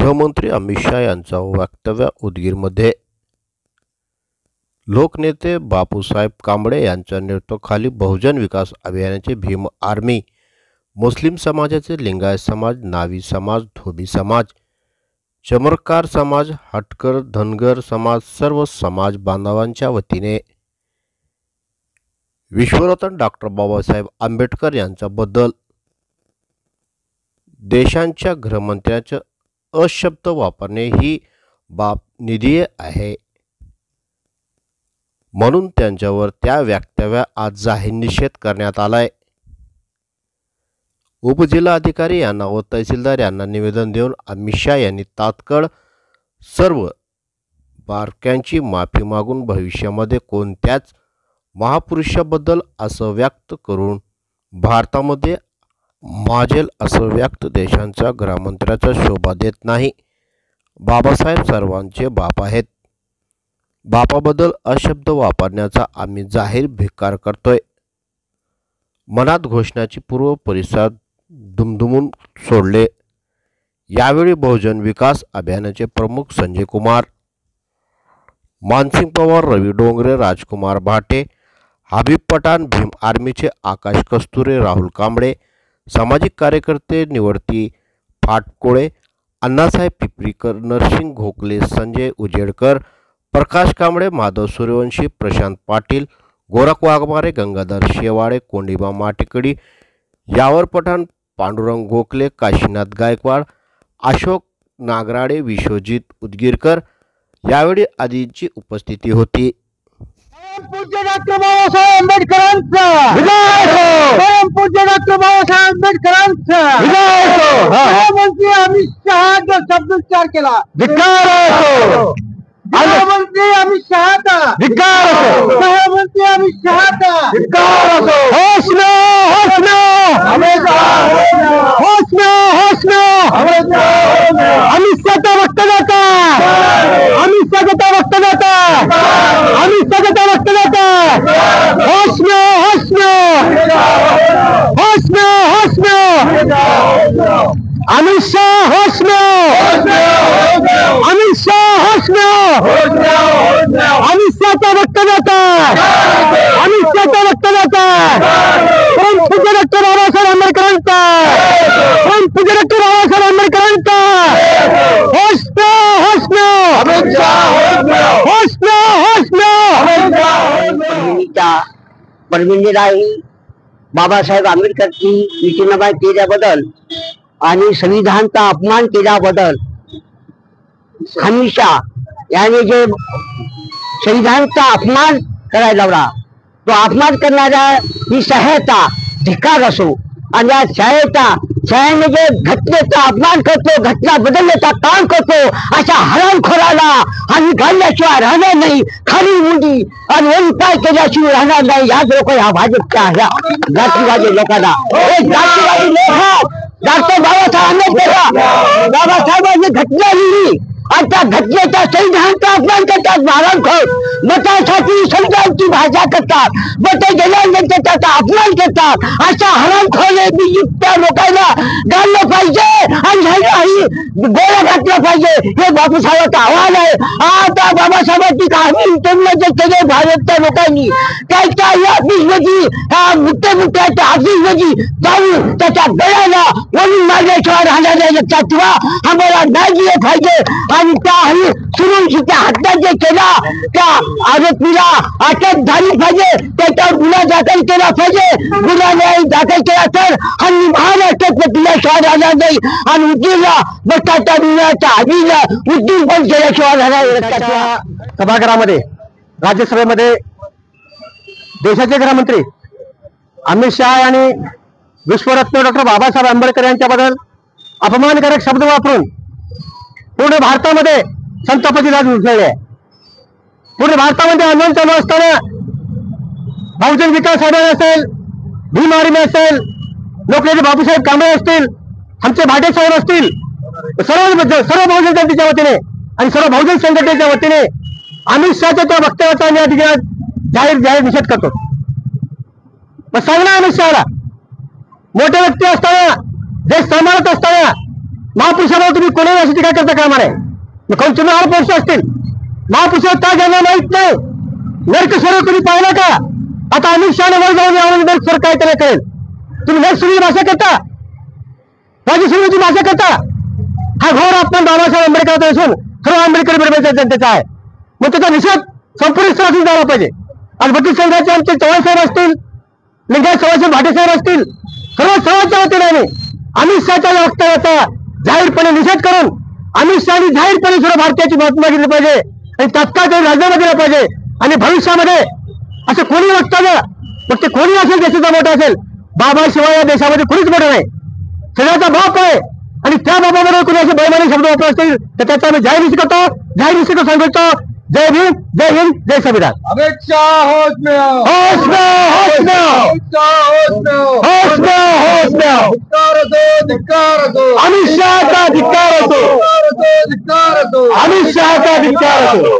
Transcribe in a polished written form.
गृहमंत्री अमित शाह यांचा वक्तव्य उदगीरमध्ये। लोकनेते बापूसाहेब कांबळे यांच्या नेतृत्वाखाली बहुजन विकास आघाडीचे भीम आर्मी, मुस्लिम समाजाचे लिंगायत समाज, नावी समाज, धोबी समाज, चमरकार समाज, हटकर धनगर समाज, सर्व समाज बांधवांच्या वतीने विश्वरत्न डॉक्टर बाबासाहेब आंबेडकर यांच्याबद्दल देशांच्या गृहमंत्र्यांचे अशब्द वापरणे ही बाब निंदनीय आहे, म्हणून त्यांच्यावर त्या वक्तव्याचा आज जाहीर निषेध करण्यात आलाय। उपजिल्हाधिकारी यांना व तहसीलदार यांना निवेदन देऊन अमित शाह यांनी तात्काळ सर्व बारक्यांची माफी मागून भविष्यामध्ये कोणत्याच महापुरुषाबद्दल असं व्यक्त करून भारतामध्ये माजेल असं व्यक्त देशांच्या गृहमंत्र्याचा शोभा देत नाही। बाबासाहेब सर्वांचे बाप आहेत। बापाबद्दल अशब्द वापरण्याचा आम्ही जाहीर धिक्कार करतोय। मनात घोषणाची पूर्व परिसरात दुमदुमून सोडले। यावेळी बहुजन विकास अभियानाचे प्रमुख संजय कुमार, मानसिंग पवार, रवी डोंगरे, राजकुमार भाटे, हबीब पठाण, भीम आर्मीचे आकाश कस्तुरे, राहुल कांबळे, सामाजिक कार्यकर्ते निवर्ती फाटकोळे, अण्णासाहेब पिपरीकर, नरसिंग घोकले, संजय उजेडकर, प्रकाश कांबळे, माधव सूर्यवंशी, प्रशांत पाटील, गोरख वाघमारे, गंगाधर शेवाळे, कोंडीबा माटेकडी, यावर पठाण, पांडुरंग गोखले, काशीनाथ गायकवाड, अशोक नागराडे, विश्वजित उदगीरकर यावेळी आदींची उपस्थिती होती। पूज्य डॉक्टर बाबासाहेब आंबेडकरांचा विजय हो। पूज्य डॉक्टर बाबासाहेब आंबेडकरांचा विजय हो। गृहमंत्री अमित शहाचा शब्दोच्चार केला, धिक्कार हो। गृहमंत्री अमित शहाचा धिक्कार हो। गृहमंत्री अमित शहाचा धिक्कार हो। होश में होश में हमेशा होश में होश में हमेशा अमित शहाचा वक्तव्याचा अमित शहाचा वक्तव्याचा अमित शहाचा वक्तव्याचा होश में होश में होश में होश में अमित शाह होश में अमित शाह होश में अमित शहाचा वक्तव्याचा अमित शहाचा वक्तव्याचा पूज्य डॉक्टर बाबासाहेब आंबेडकरांचा पूज्य डॉक्टर बाबासाहेब आंबेडकरांचा होश में होश में होश में होश में परमिनीलाही बाबासाहेब आंबेडकरची विचिन्नबाई केल्याबद्दल आणि संविधानाचा अपमान केल्याबद्दल अमित शाह याने जे संविधानाचा अपमान करायला लावला, तो अपमान करणारा ही शहाचा धिक्कार असो आणि या शहाने जे घटनेचा अपमान करतो, घटना बदलण्याचा काम करतो, अशा हरामखोराला आम्ही घालल्याशिवाय राहणार नाही। खाली मुंडी आणि उपाय केल्याशिवाय राहणार नाही। या लोक ह्या भाजपच्या ह्या जातीवादी लोकांना जातीवादी लोक डॉक्टर बाबासाहेब आंबेडकर बाबासाहेबांनी घटना लिहिली आणि त्या घटनेच्या संविधानाचा अपमान करतात, हरामखोर मतासाठी संविधानाची भाषा करतात, मत गेल्यानंतर त्याचा अपमान करतात। अशा हरामखोर त्या लोकांना गाळलं पाहिजे आणि गोळ्या घातल्या पाहिजे, हे बापूसाहेबांचा आव्हान आहे। आता बाबासाहेबांची कहाणी त्यांना केले भाजपच्या लोकांनी त्यांच्या या ऑफिसमध्ये मुख्यमंत्र्यांच्या ऑफिसमध्ये जाऊन त्याच्या गळ्याला वळून मारल्याशिवाय राहणार नाही। लक्षात ठेवा, आम्हाला न्याय दिले पाहिजे आणि त्या सुरक्षितच्या हातात जे केला त्या आरोपीला अटक झाली पाहिजे, त्याच्यावर गुन्हा दाखल केला पाहिजे। गुन्हा न्याय दाखल केला तर आणि महाराष्ट्रात दिल्याशिवाय राहणार नाही आणि उद्योगला भ्रष्टाचार आधीला उद्योग बंद केल्याशिवाय राहणार। सभागृहामध्ये राज्यसभेमध्ये देशाचे गृहमंत्री अमित शाह यांनी विश्वरत्न डॉक्टर बाबासाहेब आंबेडकर यांच्याबद्दल अपमानकारक शब्द वापरून पूर्ण भारतामध्ये संतापाची लाट उसळली आहे। पूर्ण भारतामध्ये आंदोलन चालू असताना बहुजन विकास आघाडी असेल, भीम आर्मी असेल, लोकनेते बापूसाहेब कांबळे असतील, आमचे भाटे साहेब असतील, सर्व बहुजन जनतेच्या वतीने आणि सर्व बहुजन संघटनेच्या वतीने अमित शहाच्या त्या वक्तव्याचा आम्ही जाहीर निषेध करतो। मग सांगणार अमित शहाला मोठे व्यक्ती असताना देश सांभाळत असताना महापुरुषावर तुम्ही कोणी अशी टीका करता कामा नये. कोण तुम्ही महापुरुष असतील, महापुरुषावर का ज्यांना माहित नाही नरकस्वर तुम्ही पाहिला का? आता अमित शहाने वर जाऊन नरकस्वर काय त्याला कळेल. तुम्ही नरसुरी भाषा करता, राजसुरीची भाषा करता. हा घोर अपमान बाबासाहेब आंबेडकर असून सर्व आंबेडकर बरोबर जनतेचा आहे. मग त्याचा निषेध संपूर्ण स्तरातून झाला पाहिजे. आज बत्तीस संघाचे आमचे चव्हाण साहेब असतील, लिंगायत समाजाचे भाटे साहेब असतील, सर्व सर्वांच्या वतीने आम्ही अमित शहाच्या वक्तव्याचा जाहीरपणे निषेध करून अमित शहानी जाहीरपणे सर्व भारतीयाची बातमी मागितली पाहिजे आणि तात्काळ त्यांनी राजीनामा दिला पाहिजे. आणि भविष्यामध्ये असं कोणी वक्तव्य, मग ते कोणी असेल देशाचा मोठा असेल, बाबाशिवाय या देशामध्ये कोणीच मोठं नाही. सगळ्याचा बाप आहे आणि त्या बाबाबरोबर कोणी असे बैमानी शब्द वापरत असतील तर त्याचा आम्ही जाहीर निषेध करतो, जाहीर निषेध सांगतो. जय भीम, जय हिंद, जय संविधान. अमित शाह होश में आओ, होश में आओ, होश में आओ, अमित शाह होश में आओ, होश में आओ, होश में आओ. धिक्कार दो. अमित शाह का धिक्कार असो, धिक्कार दो. अमित शाह का धिक्कार असो.